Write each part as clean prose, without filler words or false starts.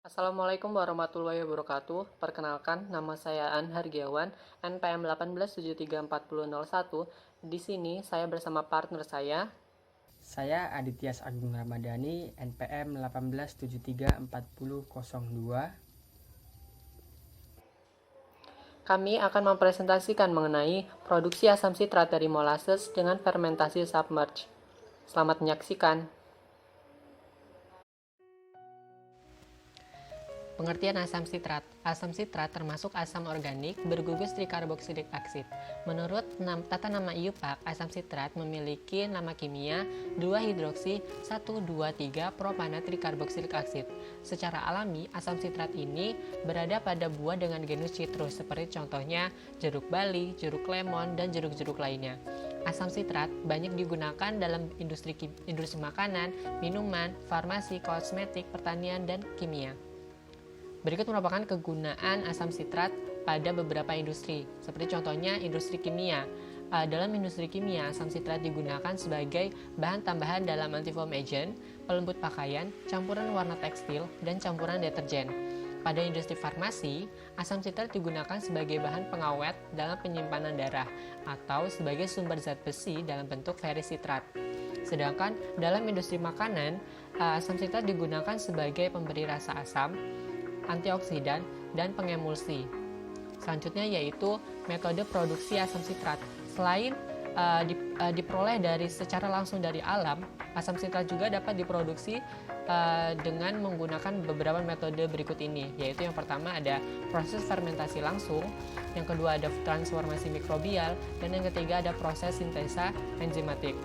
Assalamualaikum warahmatullahi wabarakatuh. Perkenalkan, nama saya An Hargiawan, NPM 18734001. Di sini saya bersama partner saya. Saya Aditya Agung Ramadhani, NPM 18734002. Kami akan mempresentasikan mengenai produksi asam sitrat dari molasses dengan fermentasi submerge. Selamat menyaksikan. Pengertian asam sitrat. Asam sitrat termasuk asam organik bergugus trikarboksilik aksid. Menurut tata nama IUPAC, asam sitrat memiliki nama kimia 2-hidroksi 1,2,3 propana trikarboksilik aksid. Secara alami, asam sitrat ini berada pada buah dengan genus citrus seperti contohnya jeruk bali, jeruk lemon, dan jeruk-jeruk lainnya. Asam sitrat banyak digunakan dalam industri makanan, minuman, farmasi, kosmetik, pertanian, dan kimia. Berikut merupakan kegunaan asam sitrat pada beberapa industri, seperti contohnya industri kimia. Dalam industri kimia, asam sitrat digunakan sebagai bahan tambahan dalam antifoam agent, pelembut pakaian, campuran warna tekstil, dan campuran deterjen. Pada industri farmasi, asam sitrat digunakan sebagai bahan pengawet dalam penyimpanan darah atau sebagai sumber zat besi dalam bentuk ferisitrat. Sedangkan dalam industri makanan, asam sitrat digunakan sebagai pemberi rasa asam, antioksidan, dan pengemulsi. Selanjutnya yaitu metode produksi asam sitrat. Selain diperoleh secara langsung dari alam, asam sitrat juga dapat diproduksi dengan menggunakan beberapa metode berikut ini, yaitu yang pertama ada proses fermentasi langsung, yang kedua ada transformasi mikrobial, dan yang ketiga ada proses sintesa enzimatik.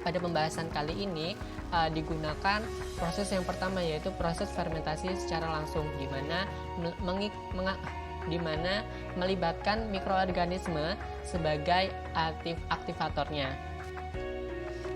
Pada pembahasan kali ini digunakan proses yang pertama, yaitu proses fermentasi secara langsung, di mana melibatkan mikroorganisme sebagai aktivatornya.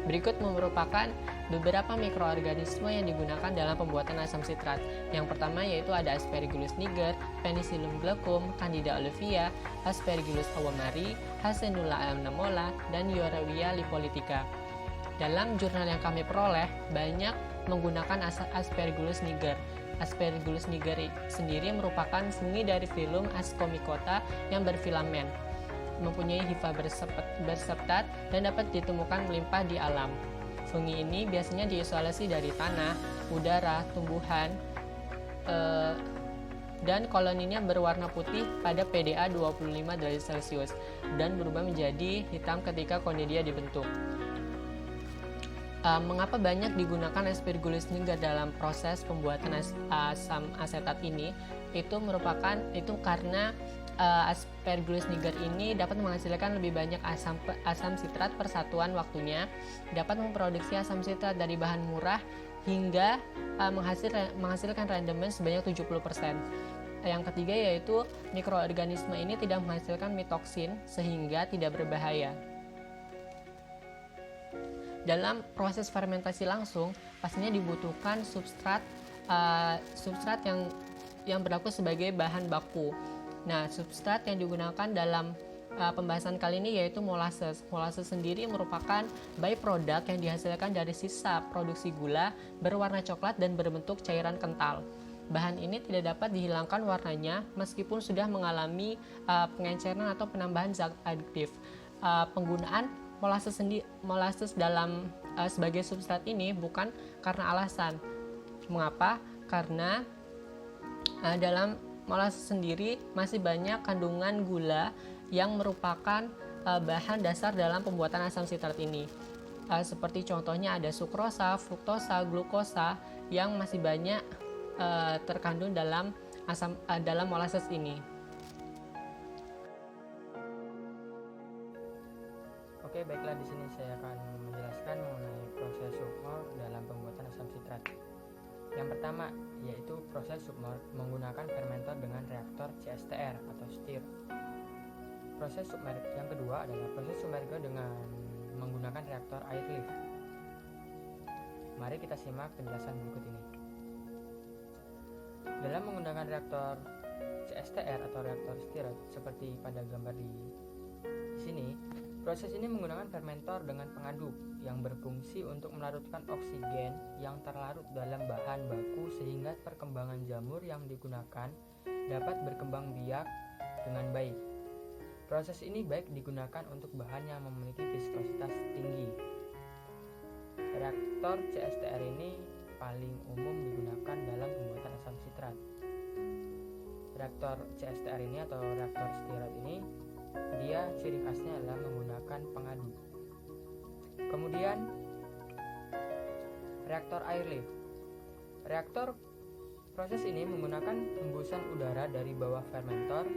Berikut merupakan beberapa mikroorganisme yang digunakan dalam pembuatan asam sitrat. Yang pertama yaitu ada Aspergillus niger, Penicillium glaucum, Candida olivia, Aspergillus awamari, Hasendula anemona, dan Yorewia lipolytica. Dalam jurnal yang kami peroleh, banyak menggunakan Aspergillus niger. Aspergillus niger sendiri merupakan fungi dari filum Ascomycota yang berfilamen, mempunyai hifa berseptat, dan dapat ditemukan melimpah di alam. Fungi ini biasanya diisolasi dari tanah, udara, tumbuhan, dan koloninya berwarna putih pada PDA 25 derajat Celcius dan berubah menjadi hitam ketika konidia dibentuk. Mengapa banyak digunakan Aspergillus niger dalam proses pembuatan asam asetat ini? Itu karena Aspergillus niger ini dapat menghasilkan lebih banyak asam sitrat per satuan waktunya, dapat memproduksi asam sitrat dari bahan murah hingga menghasilkan rendemen sebanyak 70%. Yang ketiga yaitu mikroorganisme ini tidak menghasilkan mitoksin sehingga tidak berbahaya. Dalam proses fermentasi langsung, pastinya dibutuhkan substrat yang berlaku sebagai bahan baku. Nah, substrat yang digunakan dalam pembahasan kali ini yaitu molasses. Molasses sendiri merupakan byproduct yang dihasilkan dari sisa produksi gula berwarna coklat dan berbentuk cairan kental. Bahan ini tidak dapat dihilangkan warnanya meskipun sudah mengalami pengenceran atau penambahan zat adiktif. Penggunaan molasses dalam sebagai substrat ini bukan karena alasan. Mengapa? Karena dalam molasses sendiri masih banyak kandungan gula yang merupakan bahan dasar dalam pembuatan asam sitrat ini. Seperti contohnya ada sukrosa, fruktosa, glukosa yang masih banyak terkandung dalam molasses ini. Oke, baiklah, di sini saya akan menjelaskan mengenai proses submorg dalam pembuatan asam sitrat. Yang pertama yaitu proses submorg menggunakan fermenter dengan reaktor CSTR atau stir. Proses submerge yang kedua adalah proses submerge dengan menggunakan reaktor air lift. Mari kita simak penjelasan berikut ini. Dalam menggunakan reaktor CSTR atau reaktor stir seperti pada gambar di sini, Proses ini menggunakan fermentor dengan pengaduk yang berfungsi untuk melarutkan oksigen yang terlarut dalam bahan baku sehingga perkembangan jamur yang digunakan dapat berkembang biak dengan baik. Proses ini baik digunakan untuk bahan yang memiliki viskositas tinggi. Reaktor CSTR ini paling umum digunakan dalam pembuatan asam sitrat. Reaktor CSTR ini atau reaktor stirrat ini, dia ciri khasnya adalah menggunakan pengaduk. Kemudian reaktor air lift. Proses ini menggunakan hembusan udara dari bawah fermentor,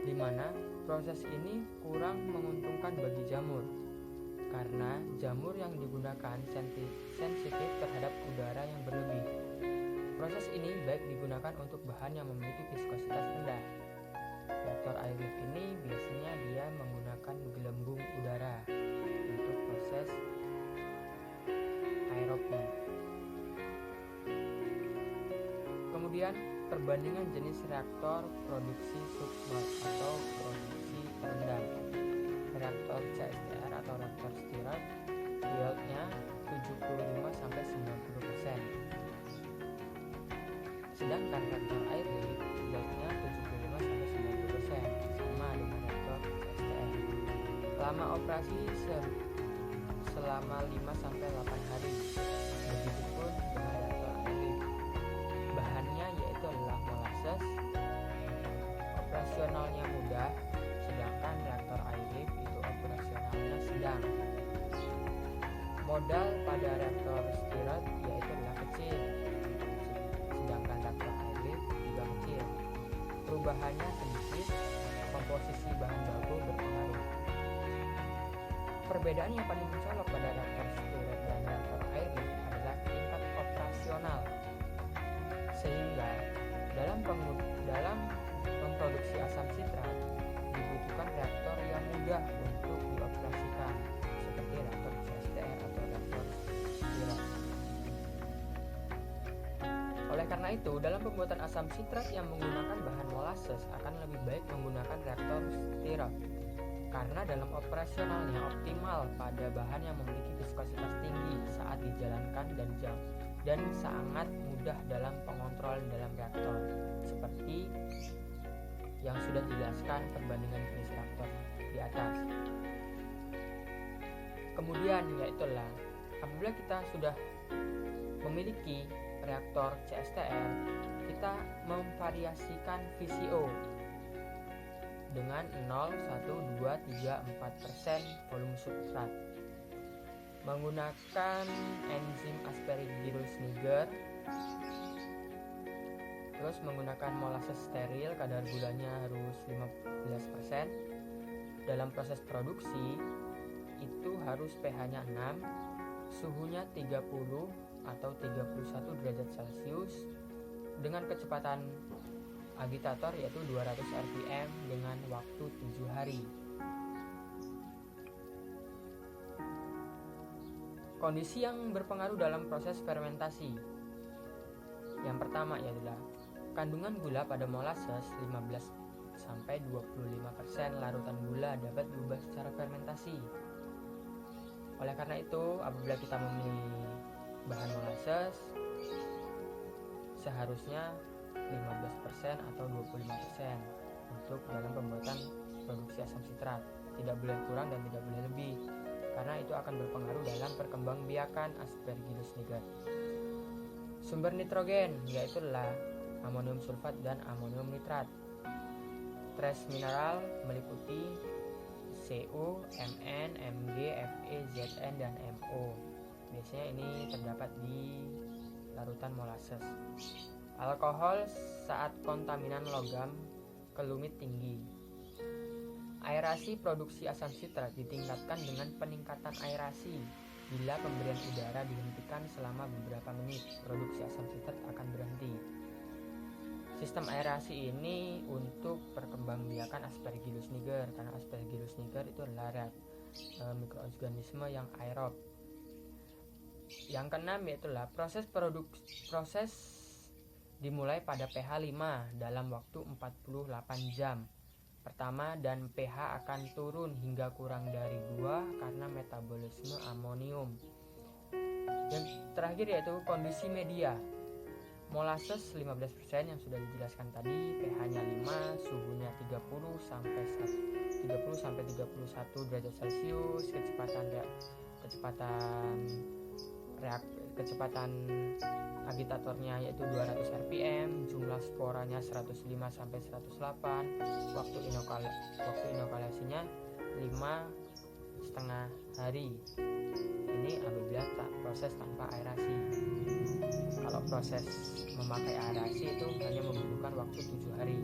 di mana proses ini kurang menguntungkan bagi jamur karena jamur yang digunakan sensitif terhadap udara yang berlebih. Proses ini baik digunakan untuk bahan yang memiliki viskositas rendah. Reaktor air lift ini biasanya dia menggunakan gelembung udara untuk proses aerobnya. Kemudian perbandingan jenis reaktor produksi submerge atau produksi terendam. Reaktor CSTR atau reaktor stirrat yieldnya 75-90%. Sedangkan reaktor air lift yieldnya 75-90%, sama dengan reaktor CSTR. Lama operasi selama 5-8 hari. Begitupun dengan reaktor air lift. Bahannya yaitu adalah molasses. Operasionalnya mudah, sedangkan reaktor air lift itu operasionalnya sedang. Modal pada reaktor stirrat yaitu adalah kecil, sedangkan reaktor air lift juga kecil. Perubahannya sedikit, komposisi bahan baku berpengaruh. Perbedaan yang paling mencolok pada reaktor stirrat dan reaktor air lift adalah tingkat operasional. Sehingga dalam memproduksi asam sitrat dibutuhkan reaktor yang mudah untuk dioperasikan seperti reaktor CSTR atau reaktor stirrat. Oleh karena itu, dalam pembuatan asam sitrat yang menggunakan bahan molasses akan lebih baik menggunakan reaktor stirrat karena dalam operasionalnya optimal pada bahan yang memiliki viskositas tinggi saat dijalankan dan sangat mudah dalam pengontrolan dalam reaktor, seperti yang sudah dijelaskan perbandingan jenis reaktor di atas. Kemudian yaitulah apabila kita sudah memiliki reaktor CSTR, kita memvariasikan VCO dengan 0, 1, 2, 3, 4% volume substrat menggunakan enzim Aspergillus niger, terus menggunakan molasses steril, kadar gulanya harus 15%. Dalam proses produksi itu harus pH-nya 6, suhunya 30 atau 31 derajat Celcius dengan kecepatan agitator yaitu 200 rpm dengan waktu 7 hari. Kondisi yang berpengaruh dalam proses fermentasi. Yang pertama adalah kandungan gula pada molasses 15-25% larutan gula dapat berubah secara fermentasi. Oleh karena itu, apabila kita memilih bahan molasses, seharusnya 15% atau 25% untuk dalam pembuatan produksi asam sitrat. Tidak boleh kurang dan tidak boleh lebih, karena itu akan berpengaruh dalam perkembangbiakan Aspergillus niger. Sumber nitrogen yaitu adalah amonium sulfat dan amonium nitrat. Trace mineral meliputi Cu, Mn, Mg, Fe, Zn, dan Mo. Biasanya ini terdapat di larutan molasses. Alkohol saat kontaminan logam kelumit tinggi. Aerasi produksi asam sitrat ditingkatkan dengan peningkatan aerasi. Bila pemberian udara dihentikan selama beberapa menit, produksi asam sitrat akan berhenti. Sistem aerasi ini untuk perkembangbiakan Aspergillus niger, karena Aspergillus niger itu adalah mikroorganisme yang aerob. Yang keenam yaitulah proses dimulai pada pH 5 dalam waktu 48 jam. pertama, dan pH akan turun hingga kurang dari 2 karena metabolisme amonium. Yang terakhir yaitu kondisi media. Molasses 15% yang sudah dijelaskan tadi, pH-nya 5, suhunya 30 sampai 31 derajat Celcius, kecepatan agitatornya yaitu 200 rpm, jumlah sporanya 105 sampai 108, waktu inokulasinya 5,5 hari. Ini apabila proses tanpa aerasi. Kalau proses memakai aerasi itu hanya membutuhkan waktu 7 hari.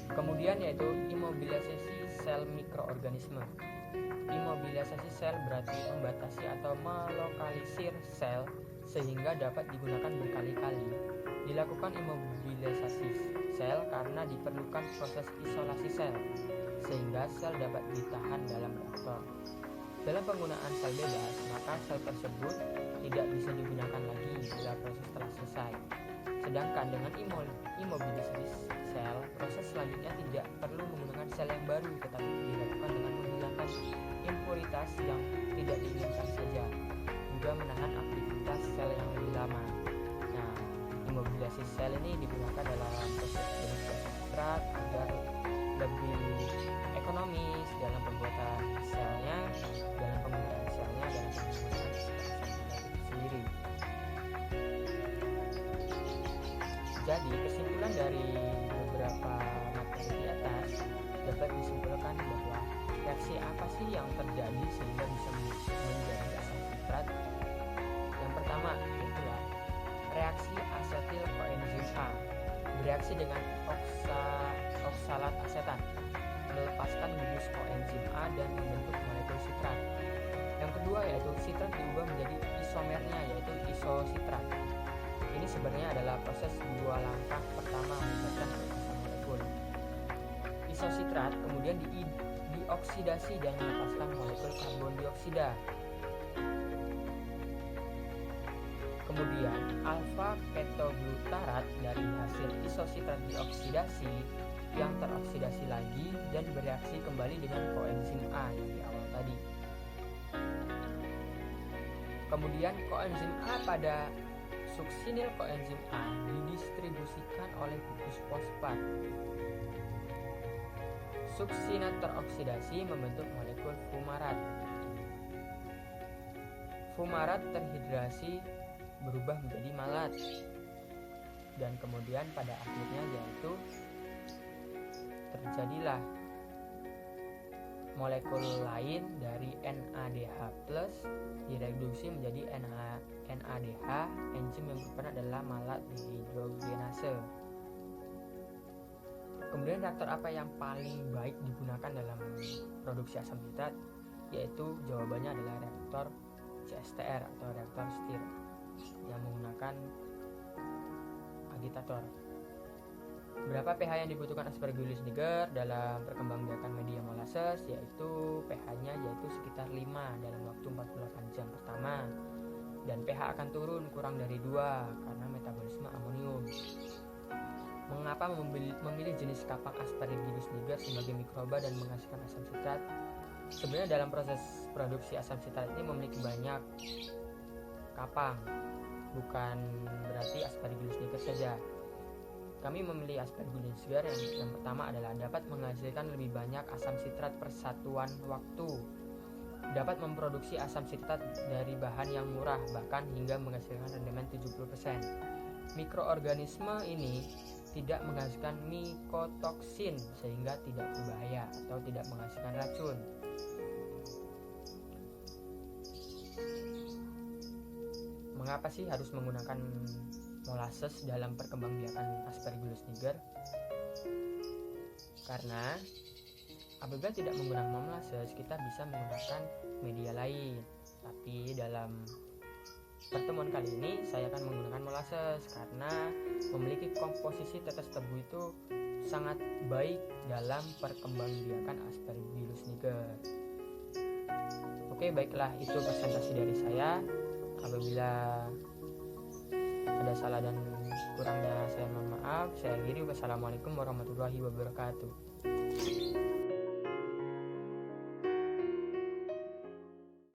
Kemudian yaitu imobilisasi sel mikroorganisme. Imobilisasi sel berarti membatasi atau melokalisir sel sehingga dapat digunakan berkali-kali. Dilakukan imobilisasi sel karena diperlukan proses isolasi sel sehingga sel dapat ditahan dalam reaktor. Dalam penggunaan sel bebas, maka sel tersebut tidak bisa digunakan lagi bila proses telah selesai. Sedangkan dengan imobilisasi sel, proses selanjutnya tidak perlu menggunakan sel yang baru, tetapi dilakukan dengan menghilangkan impuritas yang tidak diinginkan saja, juga menahan aktivitas sel yang lebih lama. Nah, imobilisasi sel ini digunakan dalam proses produksi substrat agar lebih ekonomis dalam pembuatan selnya, dalam penggunaan selnya dan penggunaan sendiri. Jadi kesimpulan dari beberapa materi di atas dapat disimpulkan bahwa reaksi apa sih yang terjadi sehingga bisa menjadi asam sitrat. Yang pertama yaitu reaksi asetil koenzim A bereaksi dengan oksalat asetat, melepaskan gugus koenzim A dan membentuk molekul sitrat. Yang kedua yaitu sitrat diubah menjadi isomernya yaitu isositrat. Ini sebenarnya adalah proses 2 langkah pertama membuatkan asam molekul. Isositrat kemudian dioksidasi dan melepaskan molekul karbon dioksida. Kemudian alfa ketoglutarat dari hasil isositrat dioksidasi yang teroksidasi lagi dan bereaksi kembali dengan koenzim A yang di awal tadi. Kemudian koenzim A pada suksinil koenzim A didistribusikan oleh gugus fosfat. Suksinat teroksidasi membentuk molekul fumarat. Fumarat terhidrasi berubah menjadi malat. Dan kemudian pada akhirnya yaitu terjadilah molekul lain dari NADH+ direduksi menjadi NADH. Enzim yang berperan adalah malat dehidrogenase. Kemudian reaktor apa yang paling baik digunakan dalam produksi asam sitrat? Yaitu jawabannya adalah reaktor CSTR atau reaktor stir yang menggunakan agitator. Berapa pH yang dibutuhkan Aspergillus niger dalam perkembangbiakan media molasses? Yaitu pH-nya yaitu sekitar 5 dalam waktu 48 jam pertama. Dan pH akan turun kurang dari 2 karena metabolisme amonium. Mengapa memilih jenis kapang Aspergillus niger sebagai mikroba dan menghasilkan asam sitrat? Sebenarnya dalam proses produksi asam sitrat ini memiliki banyak kapang, bukan berarti Aspergillus niger saja. Kami memilih Aspergillus niger yang pertama adalah dapat menghasilkan lebih banyak asam sitrat per satuan waktu, dapat memproduksi asam sitrat dari bahan yang murah, bahkan hingga menghasilkan rendemen 70%. Mikroorganisme ini tidak menghasilkan mikotoksin sehingga tidak berbahaya atau tidak menghasilkan racun. Mengapa sih harus menggunakan molasses dalam perkembangbiakan Aspergillus niger? Karena apabila tidak menggunakan molasses, kita bisa menggunakan media lain. Tapi dalam pertemuan kali ini saya akan menggunakan molasses karena memiliki komposisi tetes tebu itu sangat baik dalam perkembangbiakan Aspergillus niger. Oke, baiklah, itu presentasi dari saya. Apabila ada salah dan Kurangnya saya mohon maaf. Saya akhiri. Wassalamualaikum warahmatullahi wabarakatuh.